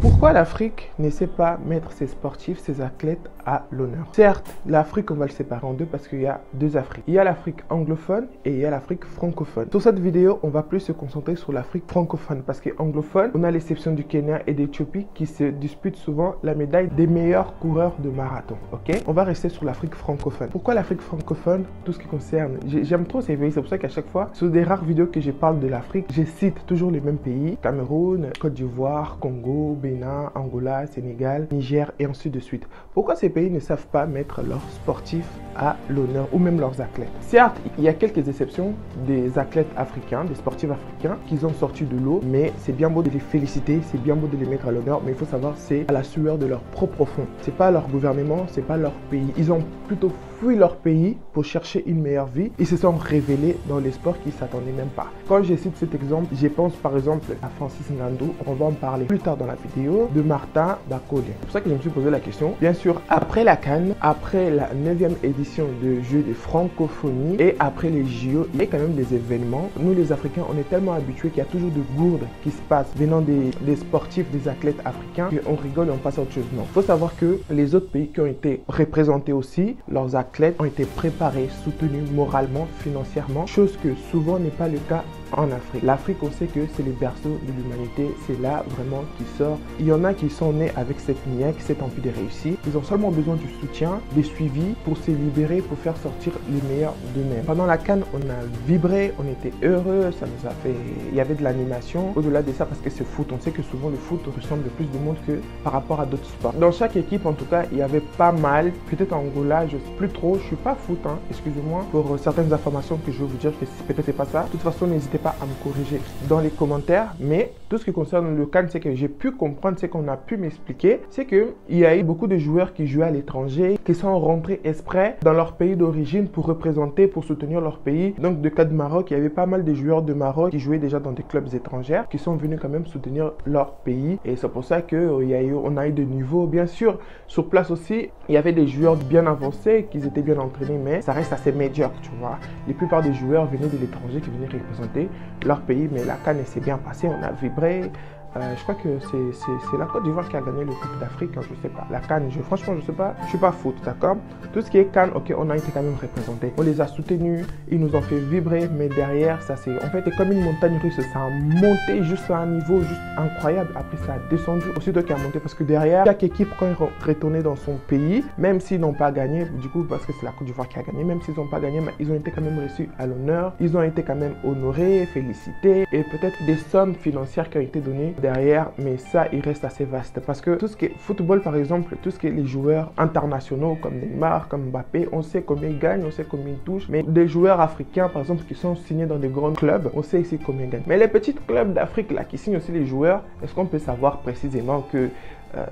Pourquoi l'Afrique ne sait pas mettre ses sportifs, ses athlètes à l'honneur? Certes, l'Afrique, on va le séparer en deux parce qu'il y a deux Afriques. Il y a l'Afrique anglophone et il y a l'Afrique francophone. Sur cette vidéo, on va plus se concentrer sur l'Afrique francophone parce qu'anglophone, on a l'exception du Kenya et d'Éthiopie qui se disputent souvent la médaille des meilleurs coureurs de marathon. Ok? On va rester sur l'Afrique francophone. Pourquoi l'Afrique francophone? Tout ce qui concerne, j'aime trop ces pays, c'est pour ça qu'à chaque fois, sur des rares vidéos que je parle de l'Afrique, je cite toujours les mêmes pays: Cameroun, Côte d'Ivoire, Congo, Bénin, Angola, Sénégal, Niger et ainsi de suite. Pourquoi ces pays ne savent pas mettre leurs sportifs à l'honneur ou même leurs athlètes? Certes, il y a quelques exceptions des athlètes africains, des sportifs africains qui ont sorti de l'eau, mais c'est bien beau de les féliciter, c'est bien beau de les mettre à l'honneur, mais il faut savoir c'est à la sueur de leur propre fond. C'est pas leur gouvernement, c'est pas leur pays. Ils ont plutôt fui leur pays pour chercher une meilleure vie. Ils se sont révélés dans les sports qu'ils ne s'attendaient même pas. Quand je cite cet exemple, je pense par exemple à Francis Ngannou, on va en parler plus tard dans la vidéo, de Martin Bakole. C'est pour ça que je me suis posé la question. Bien sûr, après la CAN, après la 9e édition de Jeux de francophonie et après les JO, il y a quand même des événements. Nous les Africains, on est tellement habitués qu'il y a toujours de gourdes qui se passent venant des sportifs, des athlètes africains, qu'on rigole et on passe à autre chose. Non, il faut savoir que les autres pays qui ont été représentés aussi, leurs athlètes ont été préparés, soutenus moralement, financièrement, chose que souvent n'est pas le cas en Afrique. L'Afrique, on sait que c'est le berceau de l'humanité, c'est là vraiment qui sort. Il y en a qui sont nés avec cette niaque, cette envie de réussir. Ils ont seulement besoin du soutien, des suivis pour se libérer, pour faire sortir les meilleurs d'eux-mêmes. Pendant la CAN, on a vibré, on était heureux, ça nous a fait... Il y avait de l'animation. Au-delà de ça, parce que c'est foot, on sait que souvent le foot ressemble plus de monde que par rapport à d'autres sports. Dans chaque équipe, en tout cas, il y avait pas mal. Peut-être en Angola, je sais plus trop, je suis pas foot, hein, excusez-moi pour certaines informations que je vais vous dire que peut-être c'est pas ça. De toute façon, n'hésitez pas à me corriger dans les commentaires, mais tout ce qui concerne le CAN, c'est que j'ai pu comprendre, c'est qu'on a pu m'expliquer, c'est que il y a eu beaucoup de joueurs qui jouaient à l'étranger, qui sont rentrés exprès dans leur pays d'origine pour représenter, pour soutenir leur pays. Donc de cas de Maroc, il y avait pas mal de joueurs de Maroc qui jouaient déjà dans des clubs étrangers, qui sont venus quand même soutenir leur pays, et c'est pour ça que on a eu de niveaux. Bien sûr, sur place aussi, il y avait des joueurs bien avancés, qui étaient bien entraînés, mais ça reste assez médiocre, tu vois. La plupart des joueurs venaient de l'étranger, qui venaient représenter leur pays, mais la CAN s'est bien passée, on a vibré. Je crois que c'est la Côte d'Ivoire qui a gagné le Coupe d'Afrique, hein, je sais pas. La CAN, franchement, je sais pas, je suis pas foot, d'accord? Tout ce qui est CAN, ok, on a été quand même représenté. On les a soutenus, ils nous ont fait vibrer, mais derrière, ça c'est, en fait, c'est comme une montagne russe, ça a monté juste à un niveau juste incroyable. Après, ça a descendu aussitôt qu'il a monté, parce que derrière, chaque équipe, quand ils retournaient dans son pays, même s'ils n'ont pas gagné, du coup, parce que c'est la Côte d'Ivoire qui a gagné, même s'ils n'ont pas gagné, mais ils ont été quand même reçus à l'honneur, ils ont été quand même honorés, félicités, et peut-être des sommes financières qui ont été données derrière, mais ça il reste assez vaste parce que tout ce qui est football par exemple, tout ce qui est les joueurs internationaux comme Neymar, comme Mbappé, on sait combien ils gagnent, on sait combien ils touchent, mais des joueurs africains par exemple qui sont signés dans des grands clubs, on sait ici combien ils gagnent. Mais les petits clubs d'Afrique là qui signent aussi les joueurs, est-ce qu'on peut savoir précisément que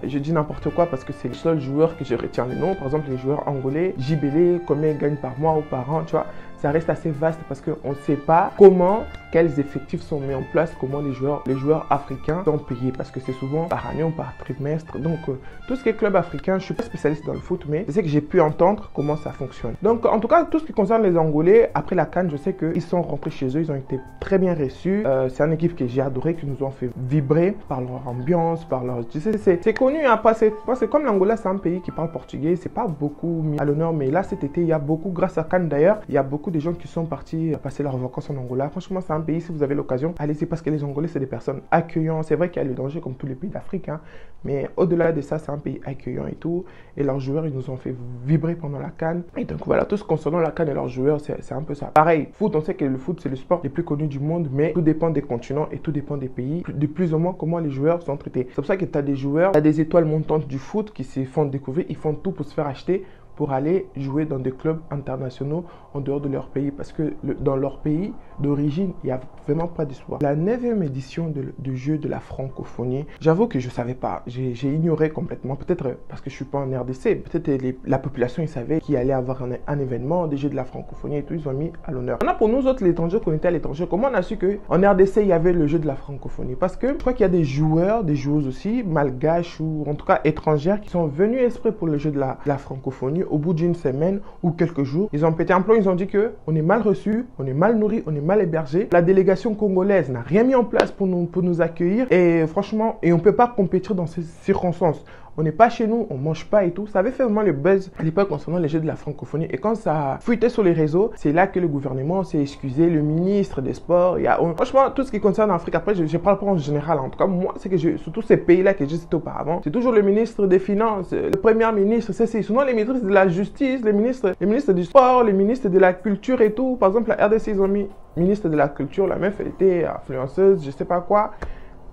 je dis n'importe quoi parce que c'est le seul joueur que je retiens le nom, par exemple les joueurs angolais, JBL, combien ils gagnent par mois ou par an, tu vois, ça reste assez vaste parce qu'on ne sait pas comment, quels effectifs sont mis en place, comment les joueurs africains sont payés parce que c'est souvent par année ou par trimestre. Donc tout ce qui est club africain, je ne suis pas spécialiste dans le foot, mais je sais que j'ai pu entendre comment ça fonctionne. Donc en tout cas, tout ce qui concerne les Angolais, après la CAN, je sais qu'ils sont rentrés chez eux, ils ont été très bien reçus. C'est une équipe que j'ai adoré, qui nous ont fait vibrer par leur ambiance, par leur... Tu sais, c'est connu, hein, c'est comme l'Angola, c'est un pays qui parle portugais, c'est pas beaucoup mis à l'honneur, mais là cet été, il y a beaucoup, grâce à CAN d'ailleurs, il y a beaucoup de gens qui sont partis passer leurs vacances en Angola. Franchement, c'est un pays, si vous avez l'occasion, allez-y parce que les Angolais, c'est des personnes accueillantes. C'est vrai qu'il y a le danger comme tous les pays d'Afrique, hein, mais au-delà de ça, c'est un pays accueillant et tout. Et leurs joueurs, ils nous ont fait vibrer pendant la CAN. Et donc voilà, tout ce concernant la CAN et leurs joueurs, c'est un peu ça. Pareil, foot, on sait que le foot, c'est le sport le plus connu du monde, mais tout dépend des continents et tout dépend des pays, de plus ou moins comment les joueurs sont traités. C'est pour ça que tu as des joueurs, tu as des étoiles montantes du foot qui se font découvrir, ils font tout pour se faire acheter, pour aller jouer dans des clubs internationaux en dehors de leur pays. Parce que dans leur pays d'origine, il n'y a vraiment pas d'espoir. La 9e édition du jeu de la francophonie, j'avoue que je ne savais pas. J'ai ignoré complètement. Peut-être parce que je ne suis pas en RDC. Peut-être la population, ils savaient qu'il allait avoir un événement, des jeux de la francophonie et tout. Ils ont mis à l'honneur. Maintenant, pour nous autres, l'étranger, qu'on était à l'étranger, comment on a su qu'en RDC, il y avait le jeu de la francophonie? Parce que je crois qu'il y a des joueurs, des joueuses aussi, malgaches ou en tout cas étrangères, qui sont venus exprès pour le jeu de la francophonie au bout d'une semaine ou quelques jours, ils ont pété un plomb, ils ont dit que on est mal reçu, on est mal nourri, on est mal hébergé. La délégation congolaise n'a rien mis en place pour nous accueillir et franchement, on ne peut pas compétir dans ces circonstances. On n'est pas chez nous, on mange pas et tout. Ça avait fait vraiment le buzz à l'époque concernant les Jeux de la francophonie. Et quand ça a fuité sur les réseaux, c'est là que le gouvernement s'est excusé, le ministre des Sports. Franchement, tout ce qui concerne l'Afrique, après, je parle pas en général. En tout cas, moi, c'est que sur tous ces pays-là que j'ai cités auparavant, c'est toujours le ministre des Finances, le premier ministre, c'est souvent les ministres de la Justice, les ministres du Sport, les ministres de la Culture et tout. Par exemple, la RDC, ils ont mis ministre de la Culture, la meuf, elle était influenceuse, je sais pas quoi.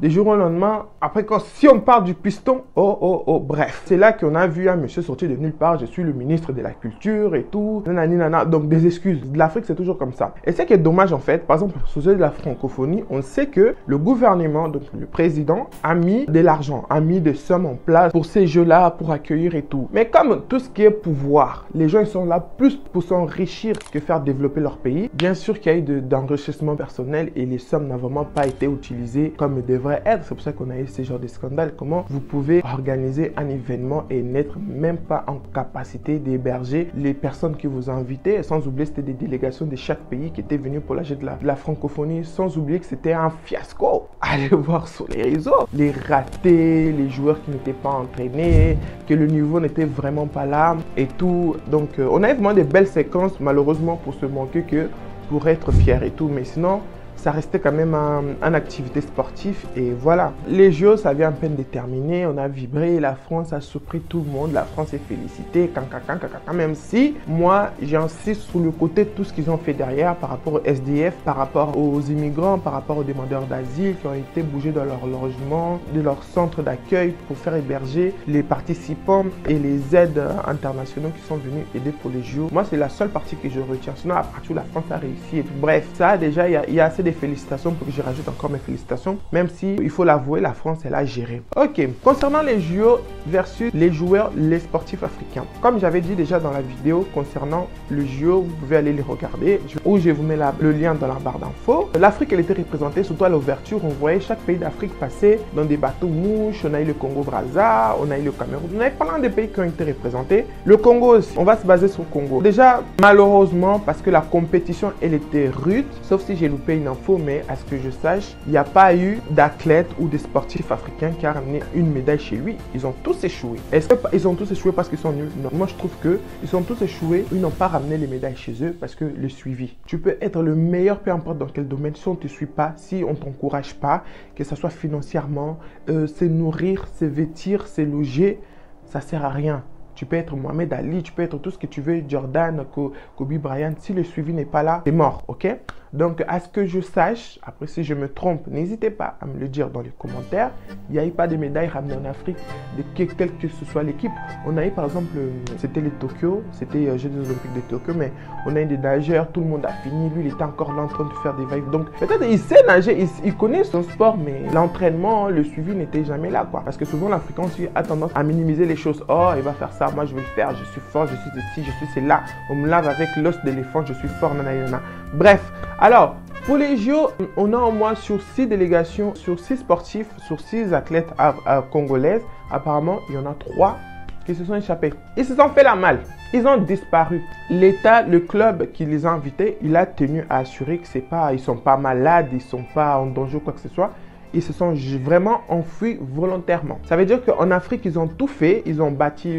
Des jours au lendemain, après si on parle du piston, bref. C'est là qu'on a vu un monsieur sortir de nulle part, je suis le ministre de la Culture et tout, nanani nana, donc des excuses. De l'Afrique, c'est toujours comme ça. Et ce qui est dommage en fait, par exemple, sur de la francophonie, on sait que le gouvernement, donc le président, a mis de l'argent, a mis des sommes en place pour ces jeux-là, pour accueillir et tout. Mais comme tout ce qui est pouvoir, les gens ils sont là plus pour s'enrichir que faire développer leur pays. Bien sûr qu'il y a eu d'enrichissement personnel et les sommes n'ont vraiment pas été utilisées comme devraient être. C'est pour ça qu'on a eu ce genre de scandale. Comment vous pouvez organiser un événement et n'être même pas en capacité d'héberger les personnes que vous invitez, sans oublier c'était des délégations de chaque pays qui étaient venues pour l'âge de la francophonie, sans oublier que c'était un fiasco. Allez voir sur les réseaux, les ratés, les joueurs qui n'étaient pas entraînés, que le niveau n'était vraiment pas là et tout. Donc on a eu vraiment des belles séquences, malheureusement pour se manquer que pour être fier et tout, mais sinon ça restait quand même une activité sportive et voilà. Les Jeux, ça vient à peine de terminer, on a vibré, la France a surpris tout le monde, la France est félicitée, même si moi j'insiste sur le côté de tout ce qu'ils ont fait derrière par rapport au SDF, par rapport aux immigrants, par rapport aux demandeurs d'asile qui ont été bougés dans leur logement, de leur centre d'accueil pour faire héberger les participants et les aides internationaux qui sont venus aider pour les Jeux. Moi c'est la seule partie que je retiens, sinon à partir où la France a réussi et tout. Bref, ça déjà il y a assez de félicitations pour que je rajoute encore mes félicitations, même si il faut l'avouer, la France elle a géré. Ok, concernant les JO versus les joueurs, les sportifs africains, comme j'avais dit déjà dans la vidéo concernant le JO, vous pouvez aller les regarder où je vous mets le lien dans la barre d'infos. L'Afrique elle était représentée, surtout à l'ouverture, on voyait chaque pays d'Afrique passer dans des bateaux mouches. On a eu le Congo Brazza, on a eu le Cameroun, on a eu plein de pays qui ont été représentés. Le Congo aussi, on va se baser sur le Congo. Déjà malheureusement parce que la compétition elle était rude, sauf si j'ai loupé une info, mais à ce que je sache, il n'y a pas eu d'athlète ou de sportifs africains qui a ramené une médaille chez lui. Ils ont tous échoué. Est-ce qu'ils ont tous échoué parce qu'ils sont nuls? Non. Moi, je trouve qu'ils ont tous échoué. Ils n'ont pas ramené les médailles chez eux parce que le suivi. Tu peux être le meilleur, peu importe dans quel domaine, si on ne te suit pas, si on ne t'encourage pas, que ce soit financièrement, se nourrir, se vêtir, se loger, ça ne sert à rien. Tu peux être Mohamed Ali, tu peux être tout ce que tu veux, Jordan, Kobe Bryant. Si le suivi n'est pas là, t'es mort, ok? Donc, à ce que je sache, après si je me trompe, n'hésitez pas à me le dire dans les commentaires. Il n'y a eu pas de médailles ramenées en Afrique, quelle que ce soit l'équipe. On a eu par exemple, c'était les Tokyo, c'était Jeux des Olympiques de Tokyo, mais on a eu des nageurs, tout le monde a fini. Lui, il était encore là en train de faire des vagues. Donc, peut-être il sait nager, il connaît son sport, mais l'entraînement, le suivi n'était jamais là, quoi. Parce que souvent, l'Africain aussi a tendance à minimiser les choses. Oh, il va faire ça, moi je vais le faire, je suis fort, je suis ceci, je suis là. On me lave avec l'os d'éléphant, je suis fort, nanana. Bref, alors, pour les JO, on a au moins sur 6 délégations, sur 6 sportifs, sur 6 athlètes congolaises. Apparemment, il y en a 3 qui se sont échappés. Ils se sont fait la malle. Ils ont disparu. L'État, le club qui les a invités, il a tenu à assurer que ils ne sont pas malades, ils ne sont pas en danger ou quoi que ce soit. Ils se sont vraiment enfuis volontairement. Ça veut dire qu'en Afrique, ils ont tout fait. Ils ont bâti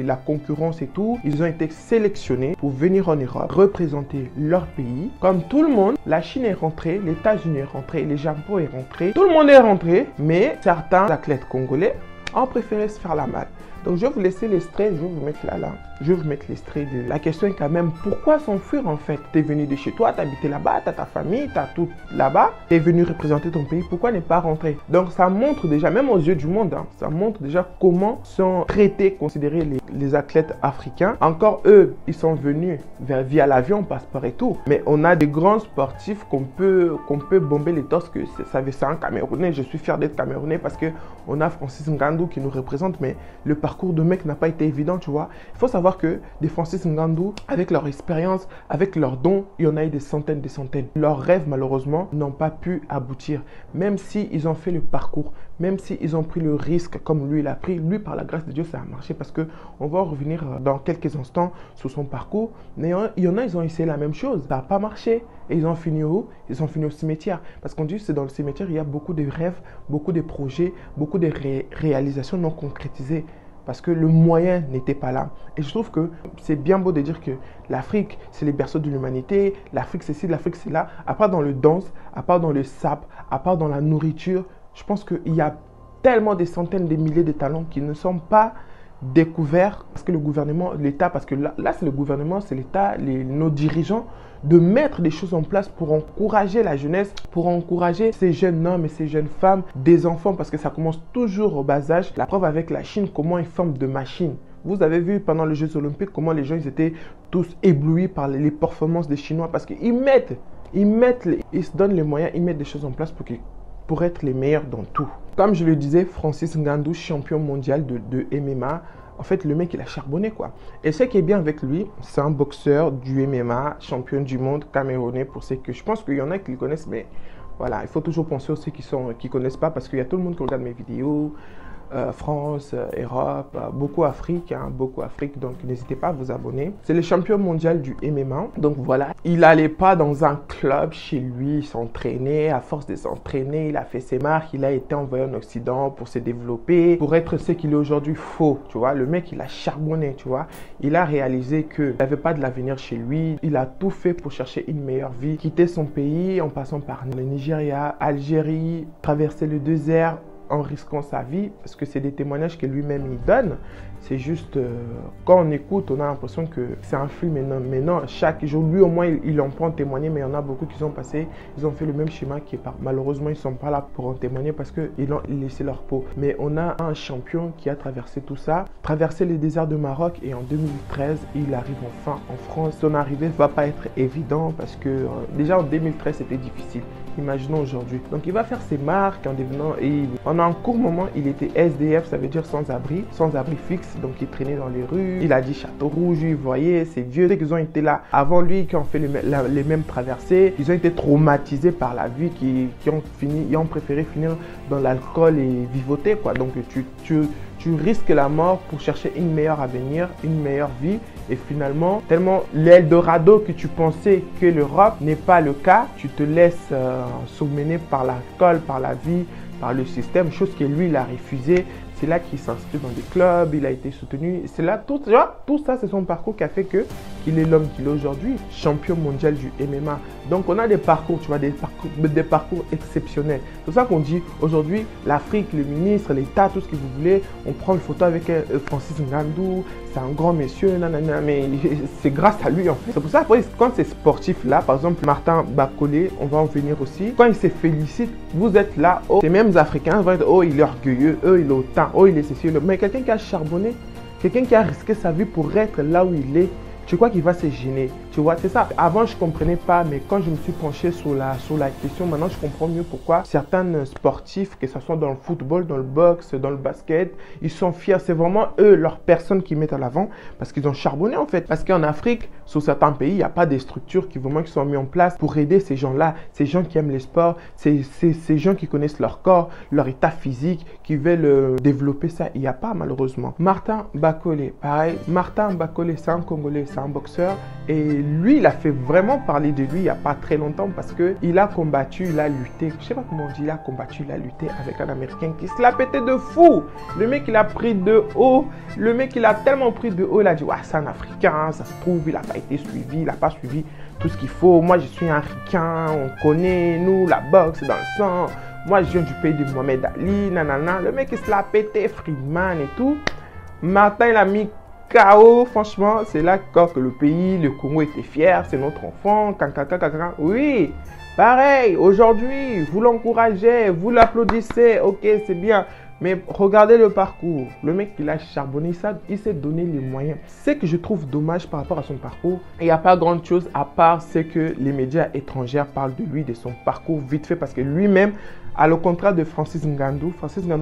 la concurrence et tout. Ils ont été sélectionnés pour venir en Europe, représenter leur pays. Comme tout le monde, la Chine est rentrée, les États-Unis est rentré, le Japon est rentré. Tout le monde est rentré, mais certains athlètes congolais ont préféré se faire la malle. Donc, je vais vous laisser l'extrait, je vais vous mettre là. Je vais vous mettre l'extrait de... La question est quand même, pourquoi s'enfuir en fait? Tu es venu de chez toi, tu habitais là-bas, tu as ta famille, tu as tout là-bas. Tu es venu représenter ton pays, pourquoi ne pas rentrer? Donc, ça montre déjà, même aux yeux du monde, hein, ça montre déjà comment sont traités, considérés les athlètes africains. Encore eux, ils sont venus via l'avion, passeport et tout. Mais on a des grands sportifs qu'on peut bomber les torses, que c'est un Camerounais. Je suis fier d'être Camerounais parce qu'on a Francis Ngannou qui nous représente, mais le parcours parcours de mec n'a pas été évident, tu vois. Il faut savoir que des Francis Ngannou, avec leur expérience, avec leurs dons, il y en a eu des centaines, des centaines. Leurs rêves, malheureusement, n'ont pas pu aboutir. Même s'ils ont fait le parcours, même s'ils ont pris le risque comme lui, il a pris, lui, par la grâce de Dieu, ça a marché parce que on va revenir dans quelques instants sur son parcours. Mais il y en a, ils ont essayé la même chose. Ça n'a pas marché. Et ils ont fini où? Ils ont fini au cimetière. Parce qu'on dit que c'est dans le cimetière, il y a beaucoup de rêves, beaucoup de projets, beaucoup de réalisations non concrétisées. Parce que le moyen n'était pas là. Et je trouve que c'est bien beau de dire que l'Afrique, c'est les berceaux de l'humanité. L'Afrique, c'est ci, l'Afrique, c'est là. À part dans le danse, à part dans le sap, à part dans la nourriture, je pense qu'il y a tellement des centaines, des milliers de talents qui ne sont pas découverts. Parce que le gouvernement, l'État, parce que là c'est le gouvernement, c'est l'État, nos dirigeants, de mettre des choses en place pour encourager la jeunesse, pour encourager ces jeunes hommes et ces jeunes femmes, des enfants, parce que ça commence toujours au bas âge. La preuve avec la Chine, comment ils forment de machines. Vous avez vu pendant les Jeux Olympiques comment les gens ils étaient tous éblouis par les performances des Chinois, parce qu'ils ils se donnent les moyens, ils mettent des choses en place pour être les meilleurs dans tout. Comme je le disais, Francis Ngannou, champion mondial de MMA, en fait, le mec, il a charbonné, quoi. Et ce qui est bien avec lui, c'est un boxeur du MMA, champion du monde camerounais, pour ceux que je pense qu'il y en a qui le connaissent, mais voilà, il faut toujours penser aux ceux qui ne connaissent pas, parce qu'il y a tout le monde qui regarde mes vidéos, France, Europe, beaucoup Afrique, donc n'hésitez pas à vous abonner. C'est le champion mondial du MMA, donc voilà. Il n'allait pas dans un club chez lui s'entraîner, à force de s'entraîner, il a fait ses marques, il a été envoyé en Occident pour se développer, pour être ce qu'il est aujourd'hui. Faux, tu vois, le mec il a charbonné, tu vois, il a réalisé qu'il n'avait pas de l'avenir chez lui, il a tout fait pour chercher une meilleure vie, quitter son pays en passant par le Nigeria, Algérie, traverser le désert, en risquant sa vie, parce que c'est des témoignages que lui-même il donne. C'est juste, quand on écoute, on a l'impression que c'est un film, mais non, chaque jour, lui au moins, il en prend témoigner, mais il y en a beaucoup qui sont passés, ils ont fait le même schéma qui est pas. Malheureusement, ils ne sont pas là pour en témoigner parce qu'ils ont laissé leur peau. Mais on a un champion qui a traversé tout ça, traversé les déserts de Maroc, et en 2013, il arrive enfin en France. Son arrivée ne va pas être évident parce que déjà en 2013, c'était difficile. Imaginons aujourd'hui. Donc il va faire ses marques en devenant, et pendant un court moment il était SDF, ça veut dire sans abri fixe, donc il traînait dans les rues. Il a dit Château Rouge, vous voyez, ces vieux qui ont été là avant lui, qui ont fait les mêmes traversées, ils ont été traumatisés par la vie, qui ont préféré finir dans l'alcool et vivoter, quoi. Donc tu risques la mort pour chercher une meilleure avenir, une meilleure vie. Et finalement, tellement l'Eldorado que tu pensais que l'Europe n'est pas le cas, tu te laisses surmener par l'alcool, par la vie, par le système, chose que lui, il a refusé. C'est là qu'il s'inscrit dans des clubs, il a été soutenu. C'est là, tout ça, c'est son parcours qui a fait qu'il est l'homme qu'il est aujourd'hui, champion mondial du MMA. Donc, on a des parcours, tu vois, des parcours exceptionnels. C'est pour ça qu'on dit aujourd'hui, l'Afrique, le ministre, l'État, tout ce que vous voulez, on prend une photo avec Francis Ngannou, c'est un grand monsieur, nanana, mais c'est grâce à lui en fait. C'est pour ça, après, quand ces sportifs-là, par exemple Martin Bacolé, on va en venir aussi, quand ils se félicitent, vous êtes là, oh, ces mêmes Africains vont être, oh, il est orgueilleux, il est autant, oh, il est ceci, mais quelqu'un qui a charbonné, quelqu'un qui a risqué sa vie pour être là où il est, tu crois qu'il va se gêner? Tu vois, c'est ça. Avant, je ne comprenais pas, mais quand je me suis penché sur la question, maintenant, je comprends mieux pourquoi certains sportifs, que ce soit dans le football, dans le boxe, dans le basket, ils sont fiers. C'est vraiment eux, leur personne qui mettent à l'avant parce qu'ils ont charbonné, en fait. Parce qu'en Afrique, sur certains pays, il n'y a pas des structures qui sont mises en place pour aider ces gens-là, ces gens qui aiment les sports, ces gens qui connaissent leur corps, leur état physique, qui veulent développer ça. Il n'y a pas, malheureusement. Martin Bacolé, pareil. Martin Bacolé, c'est un Congolais, c'est un boxeur. Et lui, il a fait vraiment parler de lui il n'y a pas très longtemps parce qu'il a combattu, il a lutté. Je ne sais pas comment on dit, il a combattu, il a lutté avec un Américain qui se l'a pété de fou. Le mec, il a pris de haut. Le mec, il a tellement pris de haut, il a dit, ouais, c'est un Africain, ça se trouve, il n'a pas été suivi, il n'a pas suivi tout ce qu'il faut. Moi, je suis un Africain, on connaît, nous, la boxe dans le sang. Moi, je viens du pays de Mohamed Ali, nanana. Le mec, il se l'a pété, Friedman et tout. Martin, il a mis KO, franchement, c'est là que le pays, le Congo était fier, c'est notre enfant, oui, pareil, aujourd'hui, vous l'encouragez, vous l'applaudissez, ok, c'est bien, mais regardez le parcours, le mec il a charbonné ça, il s'est donné les moyens. Ce que je trouve dommage par rapport à son parcours, il n'y a pas grand chose à part ce que les médias étrangers parlent de lui, de son parcours vite fait, parce que lui-même, À le contraire de Francis Ngannou,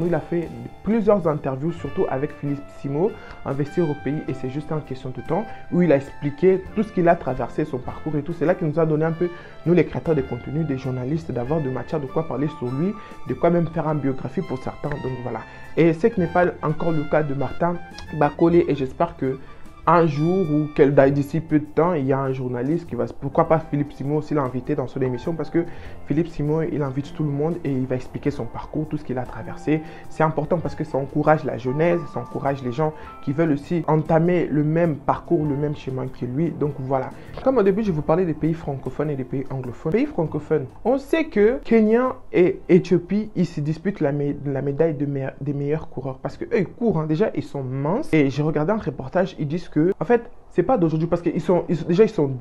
il a fait plusieurs interviews, surtout avec Philippe Simo, Investir au pays, et c'est juste en question de temps, où il a expliqué tout ce qu'il a traversé, son parcours et tout. C'est là qu'il nous a donné un peu, nous les créateurs de contenu, des journalistes, d'avoir de matière de quoi parler sur lui, de quoi même faire une biographie pour certains. Donc voilà. Et ce qui n'est pas encore le cas de Martin Bacolé, et j'espère que un jour ou d'ici peu de temps, il y a un journaliste qui va, pourquoi pas Philippe Simo aussi l'a invité dans son émission, parce que Philippe Simo, il invite tout le monde et il va expliquer son parcours, tout ce qu'il a traversé. C'est important parce que ça encourage la jeunesse, ça encourage les gens qui veulent aussi entamer le même parcours, le même chemin que lui. Donc voilà. Comme au début, je vous parlais des pays francophones et des pays anglophones. Pays francophones, on sait que Kenya et Éthiopie, ils se disputent la médaille des meilleurs coureurs, parce que eux, ils courent, hein. Déjà, ils sont minces. Et j'ai regardé un reportage, ils disent que en fait, c'est pas d'aujourd'hui parce qu'ils sont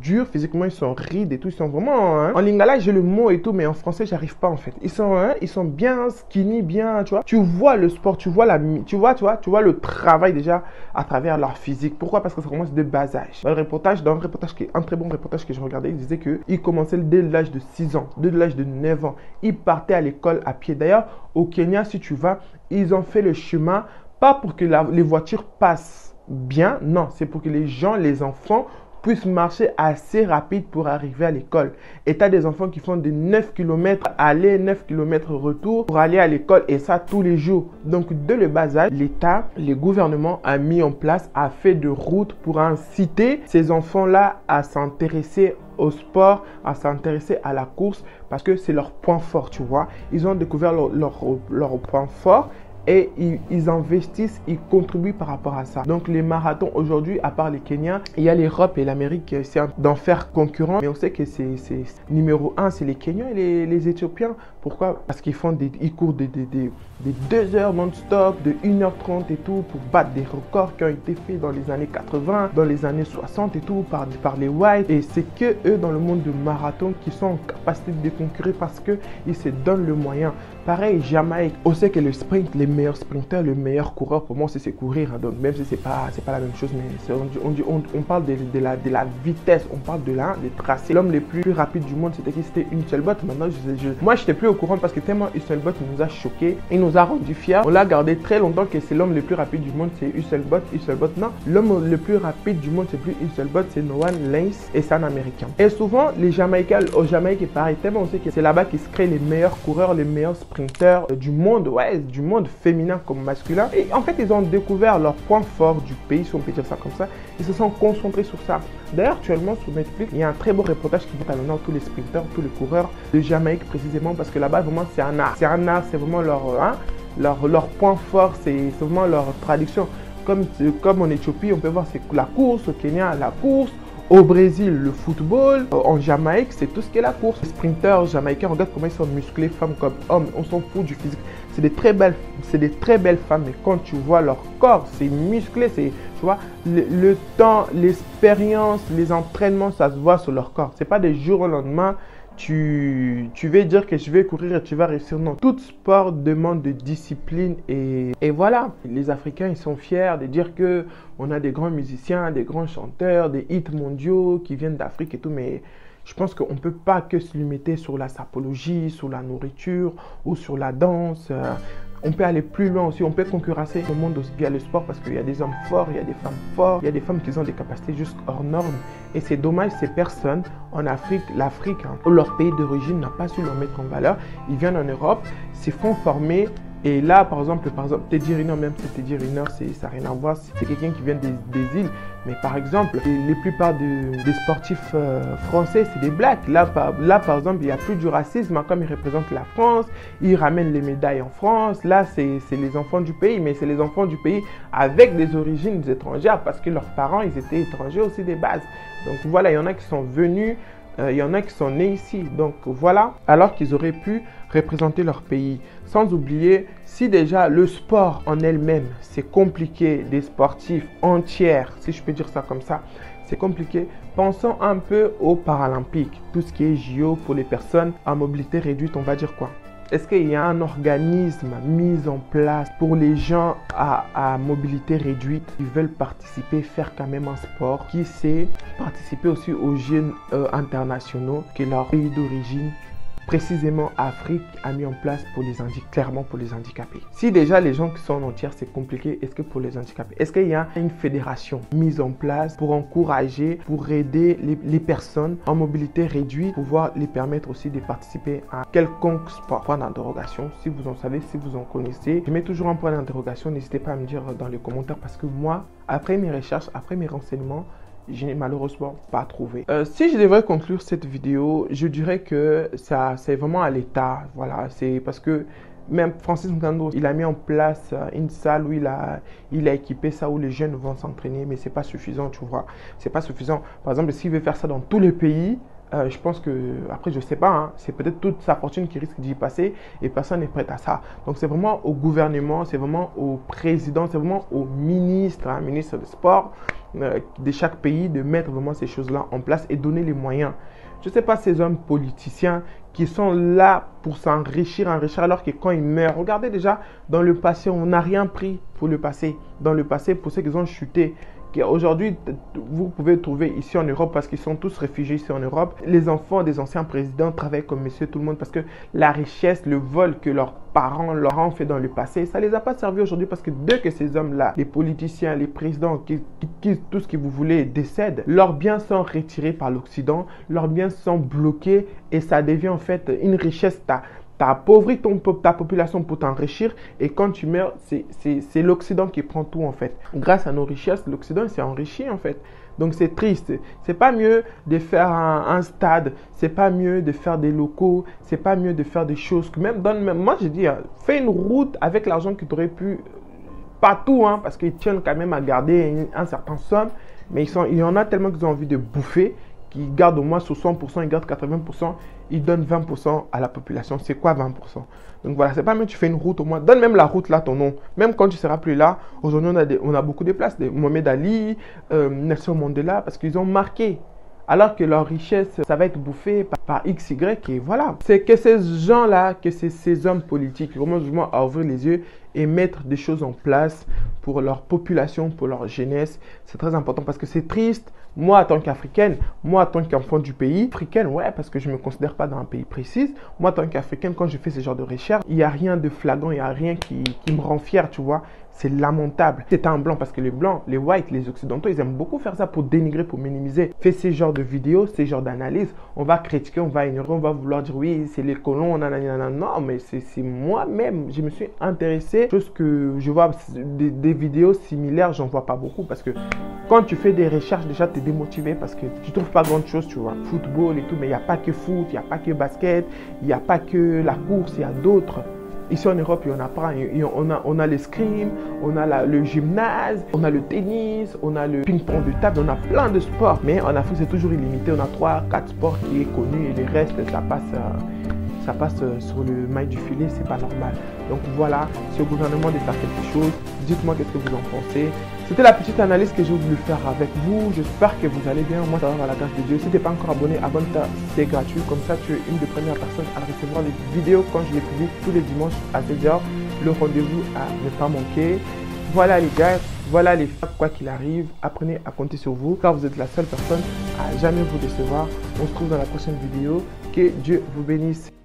durs physiquement, ils sont rides et tout, ils sont vraiment, hein. En lingala, j'ai le mot et tout, mais en français, j'arrive pas en fait. Ils sont bien skinny, bien, tu vois. Tu vois le sport, tu vois le travail déjà à travers leur physique. Pourquoi? Parce que ça commence de bas âge. Dans un très bon reportage que j'ai regardé, il disait qu'ils commençaient dès l'âge de 6 ans, dès l'âge de 9 ans. Ils partaient à l'école à pied. D'ailleurs, au Kenya, si tu vas, ils ont fait le chemin, pas pour que les voitures passent bien, non, c'est pour que les gens, les enfants puissent marcher assez rapide pour arriver à l'école. Et tu as des enfants qui font des 9 km aller, 9 km retour pour aller à l'école, et ça tous les jours. Donc dès le bas âge, l'État, le gouvernement a mis en place, a fait de routes pour inciter ces enfants-là à s'intéresser au sport, à s'intéresser à la course, parce que c'est leur point fort, tu vois. Ils ont découvert leur point fort. Et ils investissent, ils contribuent par rapport à ça. Donc les marathons aujourd'hui, à part les Kenyans, il y a l'Europe et l'Amérique, c'est d'en faire concurrent. Mais on sait que c'est numéro 1, c'est les Kenyans et les Éthiopiens. Pourquoi? Parce qu'ils courent des 2 heures non-stop, de 1h30 et tout, pour battre des records qui ont été faits dans les années 80, dans les années 60 et tout, par les Whites. Et c'est que eux, dans le monde du marathon, qui sont en capacité de concourir parce qu'ils se donnent le moyen. Pareil, Jamaïque, on sait que le sprint, les meilleurs sprinteurs, le meilleur coureur, pour moi, c'est courir. Hein. Donc, même si c'est pas la même chose, mais on parle de la vitesse, on parle des tracés. L'homme le plus rapide du monde, c'était qui? C'était Usain Bolt. Maintenant, moi, je n'étais plus au courant parce que tellement Usain Bolt nous a choqués, il nous a rendu fiers. On l'a gardé très longtemps que c'est l'homme le plus rapide du monde, c'est Usain Bolt. Non, l'homme le plus rapide du monde, c'est plus Usain Bolt, c'est Noah Lyles, et c'est un Américain. Et souvent, les Jamaïcains, au Jamaïque, est pareil. Tellement on sait que c'est là-bas qu'ils se créent les meilleurs coureurs, les meilleurs sprinteurs du monde, ouais, du monde féminin comme masculin. Et en fait, ils ont découvert leur point fort du pays, si on peut dire ça comme ça. Ils se sont concentrés sur ça. D'ailleurs, actuellement, sur Netflix, il y a un très beau reportage qui met à l'honneur tous les sprinteurs, tous les coureurs de Jamaïque précisément, parce que là-bas, vraiment, c'est un art. C'est un art, c'est vraiment leur point fort, c'est vraiment leur traduction. Comme en Éthiopie, on peut voir c'est la course, au Kenya, la course. Au Brésil, le football. En Jamaïque, c'est tout ce qui est la course. Les sprinteurs jamaïcains, regarde comment ils sont musclés, femmes comme hommes. On s'en fout du physique. C'est des très belles femmes. Mais quand tu vois leur corps, c'est musclé. Tu vois, le temps, l'expérience, les entraînements, ça se voit sur leur corps. C'est pas des jours au lendemain. Tu veux dire que je vais courir et tu vas réussir. Non, tout sport demande de discipline et voilà. Les Africains, ils sont fiers de dire que on a des grands musiciens, des grands chanteurs, des hits mondiaux qui viennent d'Afrique et tout, mais je pense qu'on ne peut pas que se limiter sur la sapologie, sur la nourriture ou sur la danse. On peut aller plus loin aussi, on peut concurrencer le monde aussi via le sport parce qu'il y a des hommes forts, il y a des femmes fortes, il y a des femmes qui ont des capacités juste hors normes. Et c'est dommage, ces personnes en Afrique, l'Afrique, hein, où leur pays d'origine n'a pas su leur mettre en valeur. Ils viennent en Europe, s'y font former. Et là, par exemple, Teddy Riner, même si Teddy Riner, ça n'a rien à voir, c'est quelqu'un qui vient des îles. Mais par exemple, les plupart des sportifs français, c'est des blacks. Là, par exemple, il n'y a plus du racisme, comme ils représentent la France, ils ramènent les médailles en France. Là, c'est les enfants du pays, mais c'est les enfants du pays avec des origines étrangères parce que leurs parents, ils étaient étrangers aussi des bases. Donc voilà, il y en a qui sont venus. Il y en a qui sont nés ici, donc voilà, alors qu'ils auraient pu représenter leur pays. Sans oublier, si déjà le sport en elle-même, c'est compliqué, des sportifs entiers, si je peux dire ça comme ça, c'est compliqué. Pensons un peu aux Paralympiques, tout ce qui est JO pour les personnes à mobilité réduite, on va dire quoi? Est-ce qu'il y a un organisme mis en place pour les gens à mobilité réduite qui veulent participer, faire quand même un sport, qui sait participer aussi aux Jeux internationaux que leur pays d'origine précisément Afrique a mis en place pour les clairement pour les handicapés? Si déjà les gens qui sont en tiers c'est compliqué, est-ce que pour les handicapés, est-ce qu'il y a une fédération mise en place pour encourager, pour aider les personnes en mobilité réduite, pouvoir les permettre aussi de participer à quelconque sport? Point d'interrogation, si vous en savez, si vous en connaissez. Je mets toujours un point d'interrogation, n'hésitez pas à me dire dans les commentaires parce que moi, après mes recherches, après mes renseignements, je n'ai malheureusement pas trouvé. Si je devrais conclure cette vidéo, je dirais que ça, c'est vraiment à l'État. Voilà, c'est parce que même Francis Ngannou, il a mis en place une salle où il a équipé ça, où les jeunes vont s'entraîner, mais c'est pas suffisant, tu vois. C'est pas suffisant. Par exemple, s'il veut faire ça dans tous les pays, je pense que, après je sais pas, hein, c'est peut-être toute sa fortune qui risque d'y passer et personne n'est prêt à ça. Donc c'est vraiment au gouvernement, c'est vraiment au président, c'est vraiment au ministre, hein, ministre des Sports de chaque pays de mettre vraiment ces choses-là en place et donner les moyens. Je ne sais pas ces hommes politiciens qui sont là pour s'enrichir, alors que quand ils meurent, regardez déjà dans le passé, on n'a rien pris pour le passé. Dans le passé, pour ceux qui ont chuté, aujourd'hui, vous pouvez trouver ici en Europe parce qu'ils sont tous réfugiés ici en Europe. Les enfants des anciens présidents travaillent comme monsieur tout le monde parce que la richesse, le vol que leurs parents leur ont fait dans le passé, ça ne les a pas servi aujourd'hui parce que dès que ces hommes-là, les politiciens, les présidents, tout ce que vous voulez décèdent, leurs biens sont retirés par l'Occident, leurs biens sont bloqués et ça devient en fait une richesse. T'as appauvri ta population pour t'enrichir et quand tu meurs, c'est l'Occident qui prend tout en fait. Grâce à nos richesses, l'Occident s'est enrichi en fait. Donc c'est triste. C'est pas mieux de faire un stade, c'est pas mieux de faire des locaux, c'est pas mieux de faire des choses. Moi je dis, fais une route avec l'argent que tu aurais pu, pas tout, hein, parce qu'ils tiennent quand même à garder un certain somme, mais il y en a tellement qu'ils ont envie de bouffer, qui gardent au moins 60%, ils gardent 80%, ils donnent 20% à la population. C'est quoi 20%? Donc voilà, c'est pas mieux tu fais une route au moins. Donne même la route là ton nom. Même quand tu seras plus là, aujourd'hui on a beaucoup de places. Mohamed Ali, Nelson Mandela, parce qu'ils ont marqué. Alors que leur richesse, ça va être bouffé par XY et voilà. C'est que ces gens-là, que ces hommes politiques, vraiment à ouvrir les yeux et mettre des choses en place pour leur population, pour leur jeunesse. C'est très important parce que c'est triste. Moi, en tant qu'Africaine, moi, en tant qu'enfant du pays, africaine, ouais, parce que je ne me considère pas dans un pays précis. Moi, en tant qu'Africaine, quand je fais ce genre de recherche, il n'y a rien de flagrant, il n'y a rien qui me rend fier, tu vois. C'est lamentable. C'est un blanc parce que les blancs, les whites, les occidentaux, ils aiment beaucoup faire ça pour dénigrer, pour minimiser. Fais ces genres de vidéos, ces genres d'analyses. On va critiquer, on va ignorer, on va vouloir dire oui, c'est les colons, nanana. Non, mais c'est moi-même. Je me suis intéressé. Chose que je vois des vidéos similaires, j'en vois pas beaucoup parce que quand tu fais des recherches, déjà tu es démotivé parce que tu trouves pas grand chose, tu vois. Football et tout, mais il n'y a pas que foot, il n'y a pas que basket, il n'y a pas que la course, il y a d'autres. Ici en Europe, il y en a pas. On a l'escrime, on a le gymnase, on a le tennis, on a le ping-pong de table, on a plein de sports. Mais en Afrique, c'est toujours illimité. On a 3-4 sports qui est connu et les restes, ça passe sur le maille du filet, c'est pas normal. Donc voilà, c'est au gouvernement de faire quelque chose. Dites-moi qu'est-ce que vous en pensez. C'était la petite analyse que j'ai voulu faire avec vous. J'espère que vous allez bien. Moi, ça va à la grâce de Dieu. Si tu n'es pas encore abonné, abonne-toi. C'est gratuit. Comme ça, tu es une des premières personnes à recevoir les vidéos quand je les publie tous les dimanches à 16h. Le rendez-vous à ne pas manquer. Voilà les gars, voilà les femmes. Quoi qu'il arrive, apprenez à compter sur vous car vous êtes la seule personne à jamais vous décevoir. On se retrouve dans la prochaine vidéo. Que Dieu vous bénisse.